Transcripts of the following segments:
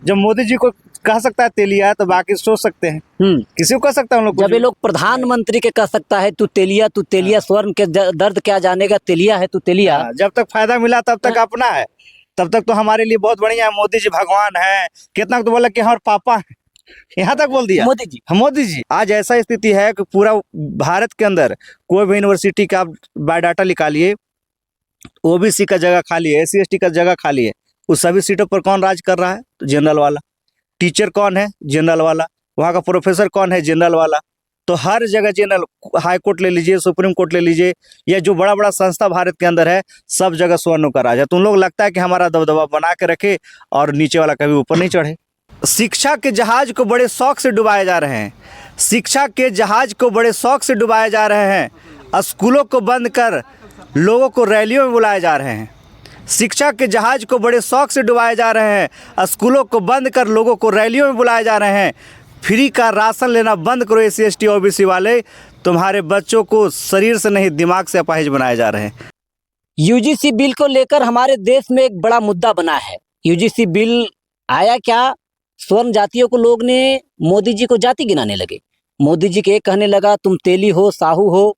जब मोदी जी को कह सकता है तेलिया है तो बाकी सोच सकते हैं। किसी को कह सकता है हम लोग जब ये लोग प्रधानमंत्री के कह सकता है तू तेलिया स्वर्ण के दर्द क्या जानेगा, तेलिया है तू तेलिया। जब तक फायदा मिला तब तक अपना है, तब तक तो हमारे लिए बहुत बढ़िया है। मोदी जी भगवान है, कितना तो बोला कि हमारे पापा है, यहाँ तक बोल दिया मोदी जी। आज ऐसा स्थिति है कि पूरा भारत के अंदर कोई भी यूनिवर्सिटी का बायोडाटा निकालिए, ओबीसी का जगह खाली है, SC ST का जगह खाली है, उस सभी सीटों पर कौन राज कर रहा है? तो जनरल वाला। टीचर कौन है? जनरल वाला। वहाँ का प्रोफेसर कौन है? जनरल वाला। तो हर जगह जनरल, हाई कोर्ट ले लीजिए, सुप्रीम कोर्ट ले लीजिए, या जो बड़ा बड़ा संस्था भारत के अंदर है, सब जगह स्वर्णों का राज है। तुम लोग लगता है कि हमारा दबदबा बना के रखे और नीचे वाला कभी ऊपर नहीं चढ़े। शिक्षा के जहाज को बड़े शौक से डुबाए जा रहे हैं, शिक्षा के जहाज को बड़े शौक से डुबाए जा रहे हैं। स्कूलों को बंद कर लोगों को रैलियों में बुलाए जा रहे हैं। शिक्षा के जहाज को बड़े शौक से डुबाए जा रहे हैं, स्कूलों को बंद कर लोगों को रैलियों में बुलाए जा रहे हैं। फ्री का राशन लेना बंद करो SC ST OBC वाले, तुम्हारे बच्चों को शरीर से नहीं दिमाग से अपाहिज बनाए जा रहे हैं। UGC बिल को लेकर हमारे देश में एक बड़ा मुद्दा बना है। UGC बिल आया क्या, स्वर्ण जातियों को लोग ने मोदी जी को जाति गिनाने लगे। मोदी जी के कहने लगा तुम तेली हो, साहू हो,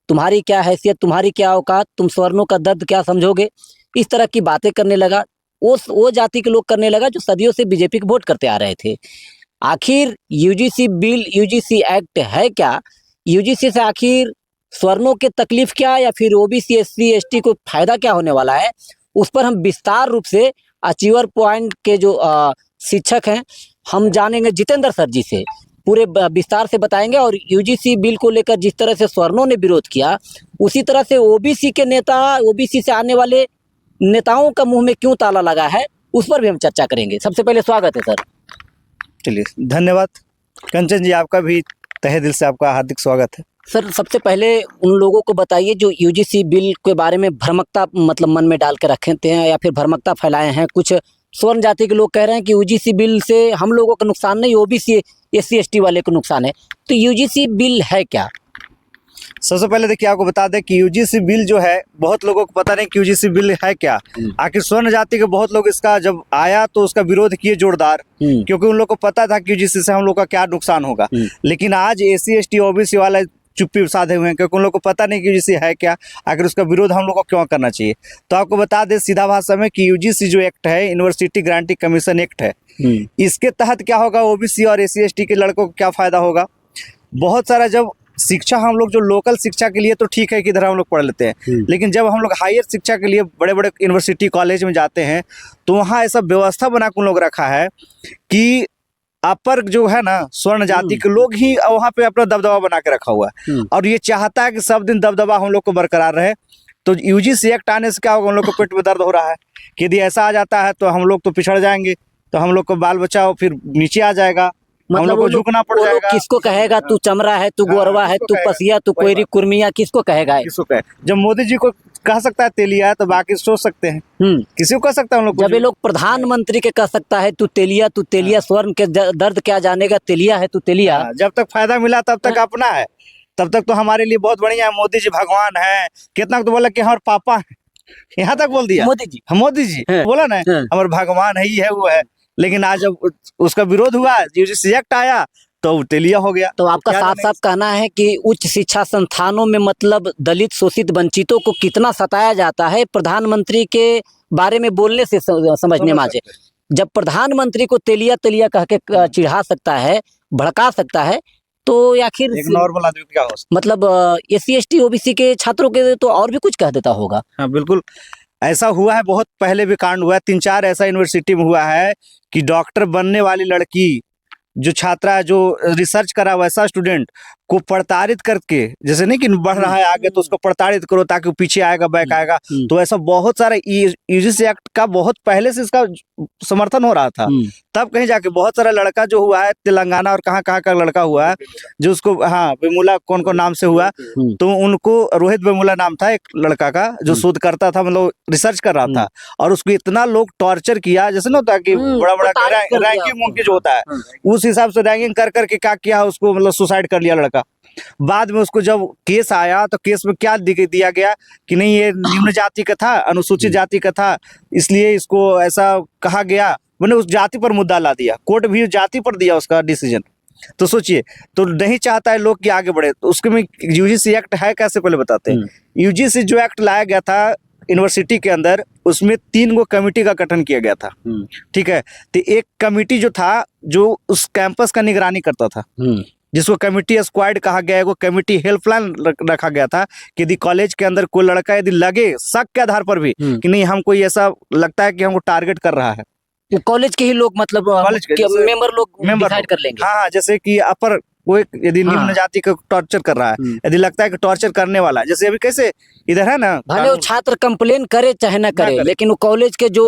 तुम्हारी क्या हैसियत, तुम्हारी क्या औकात, तुम स्वर्णों का दर्द क्या समझोगे, इस तरह की बातें करने लगा। वो जाति के लोग करने लगा जो सदियों से बीजेपी को वोट करते आ रहे थे। आखिर UGC बिल, UGC एक्ट है क्या? UGC से आखिर स्वर्णों के तकलीफ क्या, या फिर OBC SC ST को फायदा क्या होने वाला है, उस पर हम विस्तार रूप से अचीवर पॉइंट के जो शिक्षक हैं हम जानेंगे जितेंद्र सर जी से, पूरे विस्तार से बताएंगे। और UGC बिल को लेकर जिस तरह से स्वर्णों ने विरोध किया, उसी तरह से OBC के नेता, OBC से आने वाले नेताओं का मुंह में क्यों ताला लगा है, उस पर भी हम चर्चा करेंगे। सबसे पहले स्वागत है सर। चलिए, धन्यवाद कंचन जी, आपका भी तहे दिल से आपका हार्दिक स्वागत है। सर, सबसे पहले उन लोगों को बताइए जो UGC बिल के बारे में भ्रमकता मतलब मन में डाल के रखते हैं या फिर भ्रमकता फैलाए हैं। कुछ स्वर्ण जाति के लोग कह रहे हैं कि UGC बिल से हम लोगों का नुकसान नहीं, OBC SC ST वाले को नुकसान है। तो UGC बिल है क्या? सबसे पहले देखिए, आपको बता दें कि UGC बिल जो है, बहुत लोगों को पता नहीं कि UGC बिल है क्या। आखिर स्वर्ण जाति के बहुत लोग इसका जब आया तो उसका विरोध किए जोरदार, क्योंकि उन लोग को पता था कि UGC से हम लोग का क्या नुकसान होगा। लेकिन आज SC ST OBC वाला चुप्पी साधे हुए हैं, क्योंकि उन लोग को पता नहीं कि UGC है क्या, आखिर उसका विरोध हम लोग को क्यों करना चाहिए। तो आपको बता दें सीधा भाषा में कि UGC जो एक्ट है, यूनिवर्सिटी ग्रांटिंग कमीशन एक्ट है, इसके तहत क्या होगा, OBC और SC ST के लड़कों को क्या फायदा होगा। बहुत सारा जब शिक्षा हम लोग जो लोकल शिक्षा के लिए तो ठीक है कि इधर हम लोग पढ़ लेते हैं, लेकिन जब हम लोग हायर शिक्षा के लिए बड़े बड़े यूनिवर्सिटी कॉलेज में जाते हैं तो वहाँ ऐसा व्यवस्था बना के उन लोग रखा है कि अपर जो है ना स्वर्ण जाति के लोग ही वहाँ पे अपना दबदबा बना के रखा हुआ है, और ये चाहता है कि सब दिन दबदबा हम लोग को बरकरार रहे। तो UGC एक्ट आने से क्या होगा, हम लोग को पेट में दर्द हो रहा है कि यदि ऐसा आ जाता है तो हम लोग तो पिछड़ जाएंगे, तो हम लोग को बाल बच्चा फिर नीचे आ जाएगा, हम लोग को झुकना पड़ जाएगा। किसको कहेगा तू चमरा है, तू गोरवा है, तू पसिया, तू कोयरी कुर्मिया, किसको कहेगा? किसको कहे? जब मोदी जी को कह सकता है तेलिया है तो बाकी सोच सकते हैं। किसी को कह सकता है हम लोग? जब ये लोग प्रधानमंत्री के कह सकता है तू तेलिया स्वर्ण के दर्द क्या जानेगा, तेलिया है तू तेलिया। जब तक फायदा मिला तब तक अपना है, तब तक तो हमारे लिए बहुत बढ़िया है। मोदी जी भगवान है, कितना तो बोला कि हमारे पापा है, यहाँ तक बोल दिया मोदी जी बोला ना, हमारे भगवान है, ही है, वो है। लेकिन आज जब उसका विरोध हुआ, UGC एक्ट आया, तो तेलिया हो गया। तो आपका साफ साफ कहना है कि उच्च शिक्षा संस्थानों में मतलब दलित, शोषित, वंचितों को कितना सताया जाता है, प्रधानमंत्री के बारे में बोलने से समझने में आ जाए। जब प्रधानमंत्री को तेलिया तेलिया कह के चिढ़ा सकता है, भड़का सकता है, तो आखिर एक नॉर्मल आदमी क्या हो मतलब SC ST OBC के छात्रों के तो और भी कुछ कह देता होगा। हाँ बिल्कुल, ऐसा हुआ है, बहुत पहले भी कांड हुआ है, 3-4 ऐसा यूनिवर्सिटी में हुआ है कि डॉक्टर बनने वाली लड़की, जो छात्रा, जो रिसर्च करा वैसा स्टूडेंट को प्रताड़ित करके, जैसे नहीं कि बढ़ रहा है आगे तो उसको प्रताड़ित करो ताकि पीछे आएगा, बैक आएगा। तो ऐसा बहुत सारा UGC एक्ट का बहुत पहले से इसका समर्थन हो रहा था, तब कहीं जाके बहुत सारा लड़का जो हुआ है तेलंगाना और कहाँ कहाँ का लड़का हुआ है, जो उसको, हाँ, वेमुला कौन नाम से हुआ, तो उनको रोहित वेमुला नाम था एक लड़का का, जो शोध करता था, मतलब रिसर्च कर रहा था, और उसको इतना लोग टॉर्चर किया, जैसे ना होता कि बड़ा बड़ा रैंकिंग जो होता है, उस हिसाब से रैंकिंग कर करके क्या किया, उसको मतलब सुसाइड कर लिया लड़का। बाद में उसको जब केस आया तो केस में क्या दिया गया कि नहीं, ये निम्न जाति का था, अनुसूचित जाति का था, इसलिए इसको ऐसा कहा गया मैंने उस जाति पर मुद्दा ला दिया, कोर्ट भी जाति पर दिया उसका डिसीजन। तो सोचिए, तो नहीं चाहता है लोग कि आगे बढ़े, तो उसके में यूजीसी एक्ट है कैसे, पहले बताते हैं। यूजीसी जो एक्ट लाया गया था यूनिवर्सिटी के अंदर, उसमें 3 गो कमेटी का गठन किया गया था। ठीक है, तो एक कमेटी जो था जो उस कैंपस का निगरानी करता था, जिसको कमेटी स्क्वाड कहा गया है, वो कमेटी हेल्पलाइन रखा गया था कि यदि कॉलेज के अंदर कोई लड़का यदि लगे शक के आधार पर भी कि नहीं हमको ऐसा लगता है कि हमको टारगेट कर रहा है, कॉलेज के ही लोग मतलब कॉलेज के मेंबर लोग डिसाइड कर लेंगे। हाँ, जैसे कि अपर कोई यदि निम्न जाति को टॉर्चर कर रहा है, यदि लगता है कि टॉर्चर करने वाला है, जैसे अभी कैसे इधर है ना, भले वो छात्र कंप्लेन करे चाहे ना करे, लेकिन वो कॉलेज के जो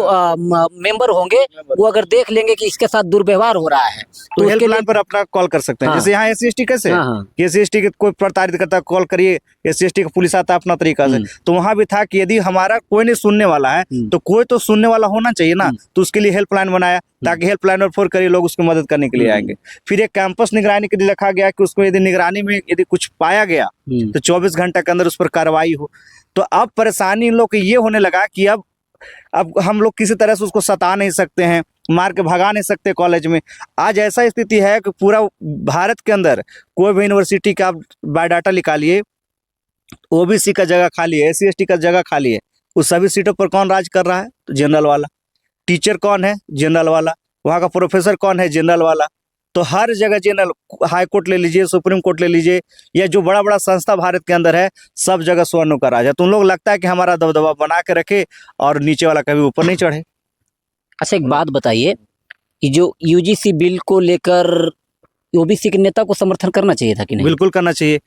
मेंबर होंगे वो अगर देख लेंगे कि इसके साथ दुर्व्यवहार हो रहा है तो हेल्पलाइन पर अपना कॉल कर सकते हैं। जैसे यहाँ SC/ST कैसे, SC/ST के कोई प्रताड़ित करता कॉल करिए, SC/ST का पुलिस आता है अपना तरीका से, तो वहां भी था कि यदि हमारा कोई नहीं सुनने वाला है तो कोई तो सुनने वाला होना चाहिए ना, तो उसके लिए हेल्पलाइन बनाया ताकि हेल्पलाइन पर फोन करिए, लोग उसकी मदद करने के लिए आएंगे। फिर एक कैंपस निगरानी के लिए रखा गया कि उसको यदि निगरानी में यदि कुछ पाया गया तो 24 घंटे के अंदर उस पर कार्रवाई हो। तो अब परेशानी इन लोग को ये होने लगा कि अब हम लोग किसी तरह से उसको सता नहीं सकते हैं, मार के भगा नहीं सकते कॉलेज में। आज ऐसा स्थिति है कि पूरा भारत के अंदर कोई भी यूनिवर्सिटी का आप बायोडाटा निकालिए, OBC का जगह खाली है, SC/ST का जगह खाली है, उस सभी सीटों पर कौन राज कर रहा है? तो जनरल वाला। टीचर कौन है? जनरल वाला। वहाँ का प्रोफेसर कौन है? जनरल वाला। तो हर जगह जनरल, हाई कोर्ट ले लीजिए, सुप्रीम कोर्ट ले लीजिए, या जो बड़ा बड़ा संस्था भारत के अंदर है, सब जगह स्वर्णों का राज है। तो उन लोग लगता है कि हमारा दबदबा बना के रखे और नीचे वाला कभी ऊपर नहीं चढ़े। अच्छा, एक बात बताइए कि जो UGC बिल को लेकर OBC के नेता को समर्थन करना चाहिए था कि नहीं? बिल्कुल करना चाहिए।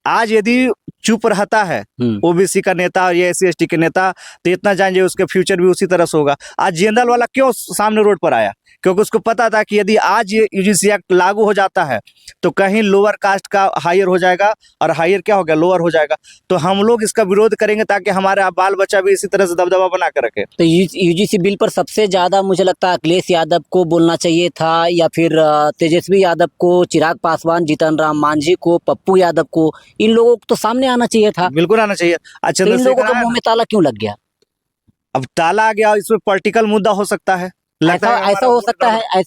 आज यदि चुप रहता है OBC का नेता या SC/ST के नेता, तो इतना जानिए उसके फ्यूचर भी उसी तरह से होगा। आज जनरल वाला क्यों सामने रोड पर आया? क्योंकि उसको पता था कि यदि आज ये UGC एक्ट लागू हो जाता है तो कहीं लोअर कास्ट का हायर हो जाएगा और हायर क्या हो गया, लोअर हो जाएगा। तो हम लोग इसका विरोध करेंगे ताकि हमारे बाल बच्चा भी इसी तरह से दबदबा बना कर रखे। तो UGC बिल पर सबसे ज्यादा मुझे लगता है अखिलेश यादव को बोलना चाहिए था, या फिर तेजस्वी यादव को, चिराग पासवान, जीतन राम मांझी को, पप्पू यादव को, इन लोगों को तो सामने आना चाहिए था। बिल्कुल आना चाहिए। अच्छा, तो इन लोगों का मुंह में ताला क्यों लग गया? अब ताला आ गया, इसमें पॉलिटिकल मुद्दा हो सकता है। ऐसा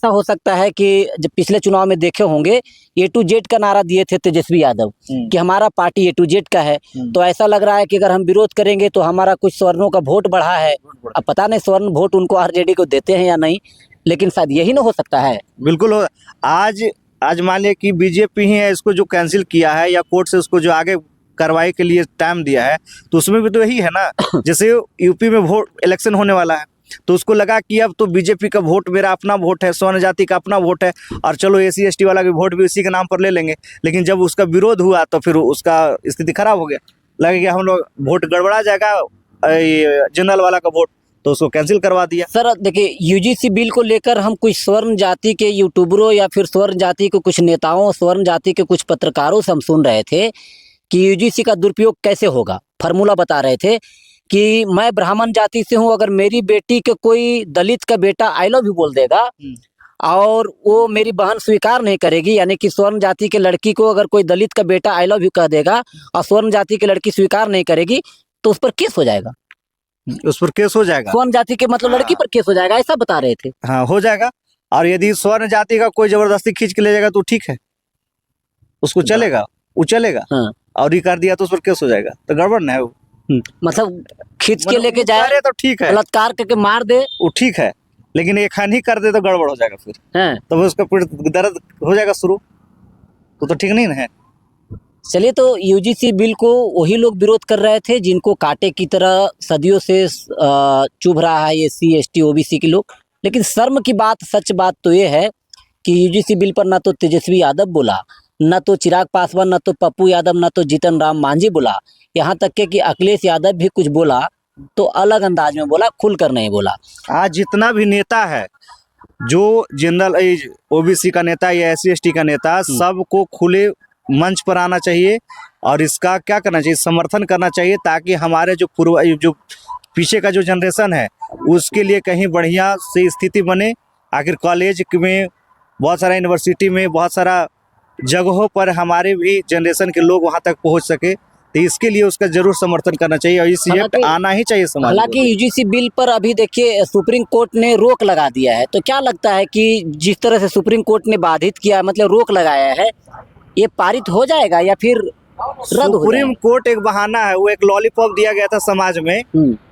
हो सकता है कि जब पिछले चुनाव में देखे होंगे A to Z का नारा दिए थे तेजस्वी यादव कि हमारा पार्टी A to Z का है, तो ऐसा लग रहा है कि अगर हम विरोध करेंगे तो हमारा कुछ स्वर्णों का वोट बढ़ा है। अब पता नहीं स्वर्ण वोट उनको RJD को देते हैं या नहीं, लेकिन शायद यही ना हो सकता है। बिल्कुल हो। आज मान लिया कि BJP ही है इसको जो कैंसिल किया है, या कोर्ट से उसको जो आगे कार्रवाई के लिए टाइम दिया है, तो उसमें भी तो यही है ना। जैसे यूपी में वोट इलेक्शन होने वाला है, तो उसको लगा कि अब तो BJP का वोट मेरा अपना वोट है, स्वर्ण जाति का अपना वोट है, और चलो SC/ST वाला भी वोट भी उसी के नाम पर ले लेंगे। लेकिन जब उसका विरोध हुआ तो फिर उसका स्थिति खराब हो गया, लगे कि हम लोग वोट गड़बड़ा जाएगा जनरल वाला का वोट, तो उसको कैंसिल करवा दिया। सर देखिए, UGC बिल को लेकर हम कुछ स्वर्ण जाति के यूट्यूबरों या फिर स्वर्ण जाति के कुछ नेताओं, स्वर्ण जाति के कुछ पत्रकारों से हम सुन रहे थे कि UGC का दुरुपयोग कैसे होगा। फार्मूला बता रहे थे कि मैं ब्राह्मण जाति से हूं, अगर मेरी बेटी के कोई दलित का बेटा आई लव यू बोल देगा और वो मेरी बहन स्वीकार नहीं करेगी, यानी कि स्वर्ण जाति के लड़की को अगर कोई दलित का बेटा आई लव यू कह देगा और स्वर्ण जाति की लड़की स्वीकार नहीं करेगी, तो उस पर केस हो जाएगा। उस पर केस हो जाएगा, स्वर्ण जाति के मतलब लड़की पर केस हो जाएगा, ऐसा बता रहे थे। हाँ, हो जाएगा। और यदि स्वर्ण जाति का कोई जबरदस्ती खींच के ले जाएगा तो ठीक है, उसको चलेगा, वो चलेगा। हाँ। और ये कर दिया तो उस पर केस हो जाएगा, तो गड़बड़ ना है वो। मतलब खींच के लेके जाए तो ठीक है, बलात्कार करके मार दे वो ठीक है, लेकिन एक खानी कर दे तो गड़बड़ हो जाएगा फिर। तो उसका फिर दर्द हो जाएगा शुरू, तो ठीक नहीं है। चलिए, तो UGC बिल को वही लोग विरोध कर रहे थे जिनको कांटे की तरह सदियों से चुभ रहा है SC/ST OBC के लोग। लेकिन शर्म की बात, सच बात तो ये है कि UGC बिल पर ना तो तेजस्वी यादव बोला, न तो चिराग पासवान, न तो पप्पू यादव, न तो जीतन राम मांझी बोला, यहाँ तक के कि अखिलेश यादव भी कुछ बोला तो अलग अंदाज में बोला, खुलकर नहीं बोला। आज जितना भी नेता है, जो जनरल OBC का नेता या SC/ST का नेता, सबको खुले मंच पर आना चाहिए और इसका क्या करना चाहिए, समर्थन करना चाहिए, ताकि हमारे जो पीछे का जो जनरेशन है उसके लिए कहीं बढ़िया से स्थिति बने। आखिर कॉलेज में बहुत सारा, यूनिवर्सिटी में बहुत सारा जगहों पर हमारे भी जनरेशन के लोग वहाँ तक पहुँच सके, तो इसके लिए उसका जरूर समर्थन करना चाहिए और इस एक्ट हालांकि- आना ही चाहिए समाज में। हालांकि यूजीसी बिल पर अभी देखिए सुप्रीम कोर्ट ने रोक लगा दिया है, तो क्या लगता है कि जिस तरह से सुप्रीम कोर्ट ने बाधित किया, मतलब रोक लगाया है, ये पारित हो जाएगा या फिर रद्द हो सुप्रीम जाएगा? कोर्ट एक बहाना है, वो एक लॉलीपॉप दिया गया था समाज में।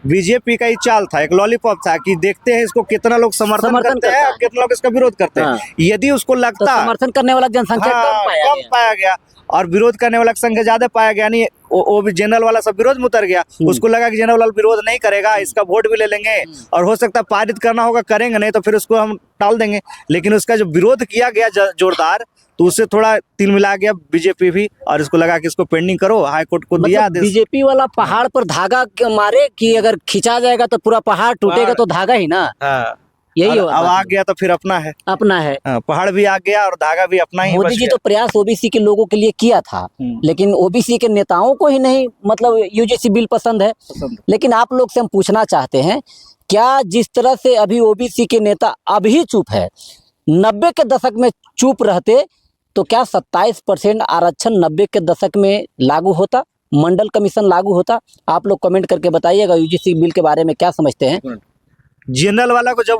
बीजेपी का ही चाल था, एक लॉलीपॉप था कि देखते हैं इसको कितना लोग समर्थन करते करता हैं है। और कितना लोग इसका विरोध करते हैं। हाँ। यदि उसको तो लगता समर्थन करने वाला जनसंख्या कम पाया गया। और विरोध करने वाला संख्या ज्यादा पाया गया, नहीं वो भी जनरल वाला सब विरोध में उतर गया। उसको लगा कि जनरल वाला विरोध नहीं करेगा, इसका वोट भी ले लेंगे और हो सकता है पारित करना होगा, करेंगे नहीं तो फिर उसको हम टाल देंगे। लेकिन उसका जो विरोध किया गया जोरदार, तो उससे थोड़ा तिल मिला गया बीजेपी भी और इसको लगा कि इसको पेंडिंग करो, हाई कोर्ट को दिया मतलब बीजेपी वाला पहाड़ पर धागा मारे कि अगर खिंचा जाएगा तो पूरा पहाड़ टूटेगा, तो धागा ही ना। हाँ, यही अब आ गया तो फिर अपना है, अपना है। पहाड़ भी आ गया और धागा भी अपना ही। मोदी जी तो प्रयास ओबीसी के लोगों के लिए किया था, लेकिन ओबीसी के नेताओं को ही नहीं, मतलब यूजीसी बिल पसंद है। लेकिन आप लोग से हम पूछना चाहते हैं, क्या जिस तरह से अभी ओबीसी के नेता अभी चुप है, 90 के दशक में चुप रहते तो क्या 27% आरक्षण 90 के दशक में लागू होता, मंडल कमीशन लागू होता? आप लोग कमेंट करके बताइएगा यूजीसी बिल के बारे में क्या समझते हैं। जनरल वाला को जब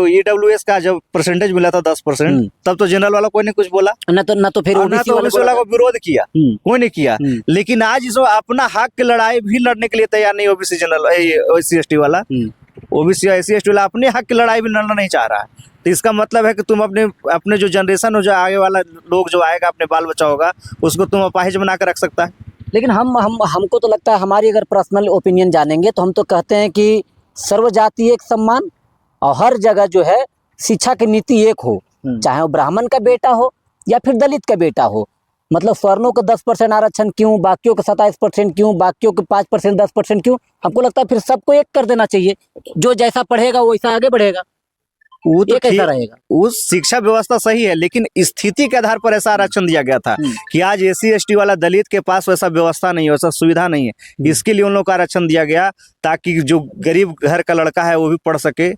ईडब्ल्यूएस का जब परसेंटेज मिला था 10%, तब तो जनरल वाला कोई ने कुछ बोला ना तो फिर ओबीसी वाला को विरोध किया, कोई नहीं किया। लेकिन आज इसको अपना हक की लड़ाई भी लड़ने के लिए तैयार नहीं ओबीसी जनरल SC/ST वाला, ओबीसी SC/ST वाला अपने हक की लड़ाई भी लड़ना नहीं चाह रहा है। तो इसका मतलब है कि तुम अपने जो जनरेशन हो, जो आगे वाला लोग जो आएगा, अपने बाल बच्चा होगा, उसको तुम अपाहिज बना कर रख सकता है। लेकिन हमको तो लगता है, हमारी अगर पर्सनल ओपिनियन जानेंगे तो हम तो कहते हैं कि सर्वजातीय एक सम्मान और हर जगह जो है शिक्षा की नीति एक हो, चाहे वो ब्राह्मण का बेटा हो या फिर दलित का बेटा हो। मतलब स्वर्णों को 10% आरक्षण क्यों, बाकियों को 27% क्यों, बाकियों को 5% 10% क्यों? हमको लगता है फिर सबको एक कर देना चाहिए, जो जैसा पढ़ेगा वो वैसा आगे बढ़ेगा, वो तो कैसा रहेगा? उस शिक्षा व्यवस्था सही है, लेकिन स्थिति के आधार पर ऐसा आरक्षण दिया गया था कि आज SC/ST वाला दलित के पास वैसा व्यवस्था नहीं है, वैसा सुविधा नहीं है। इसके लिए उन लोगों को आरक्षण दिया गया ताकि जो गरीब घर का लड़का है वो भी पढ़ सके,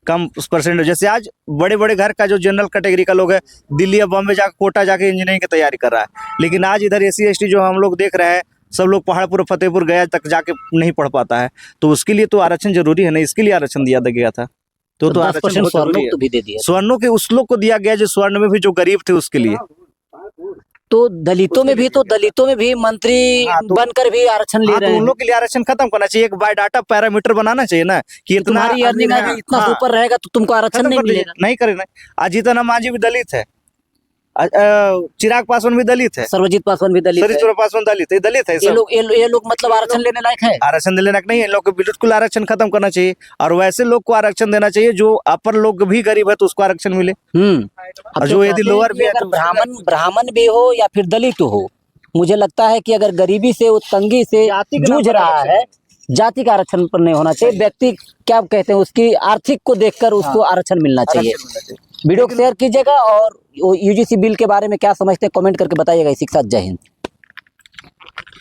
कम परसेंट। जैसे आज बड़े बड़े घर का जो जनरल कैटेगरी का लोग है, दिल्ली या बॉम्बे जाकर कोटा जाके इंजीनियरिंग की तैयारी कर रहा है, लेकिन आज इधर SC/ST जो हम लोग देख रहे हैं, सब लोग पहाड़पुर फतेहपुर गया तक जाके नहीं पढ़ पाता है। तो उसके लिए तो आरक्षण जरूरी है ना, इसके लिए आरक्षण दिया गया था। तो 10% स्वर्णों को भी दे दिया, स्वर्णों के उस लोग को दिया गया जो स्वर्ण में भी जो गरीब थे उसके लिए। तो दलितों में भी मंत्री बनकर भी आरक्षण ले रहे हैं। उन लोग के लिए आरक्षण खत्म करना चाहिए, एक बायोडाटा पैरामीटर बनाना चाहिए ना कि तुम्हारी अर्निंग इतना ऊपर रहेगा तो तुमको आरक्षण नहीं मिलेगा। नहीं करे ना। अजीतन मांझी भी दलित है, चिराग पासवान भी दलित है, सर्वजीत पासवान भी दलित है, सर्वजीत पासवान दलित है। ये लोग मतलब आरक्षण लेने लायक है? आरक्षण लेने लायक नहीं है। इन लोग को बिल्कुल आरक्षण खत्म करना चाहिए और वैसे लोग को आरक्षण देना चाहिए जो अपर लोग भी गरीब है तो उसको आरक्षण मिले। और जो यदि लोअर भी है, अगर ब्राह्मण भी हो या फिर दलित हो, मुझे लगता है कि अगर गरीबी से, तंगी से जूझ रहा है, जाति का आरक्षण पर नहीं होना चाहिए। व्यक्ति क्या कहते हैं, उसकी आर्थिक को देखकर उसको आरक्षण मिलना चाहिए। वीडियो को शेयर कीजिएगा और यूजीसी बिल के बारे में क्या समझते हैं कमेंट करके बताइएगा। इसी के साथ जय हिंद।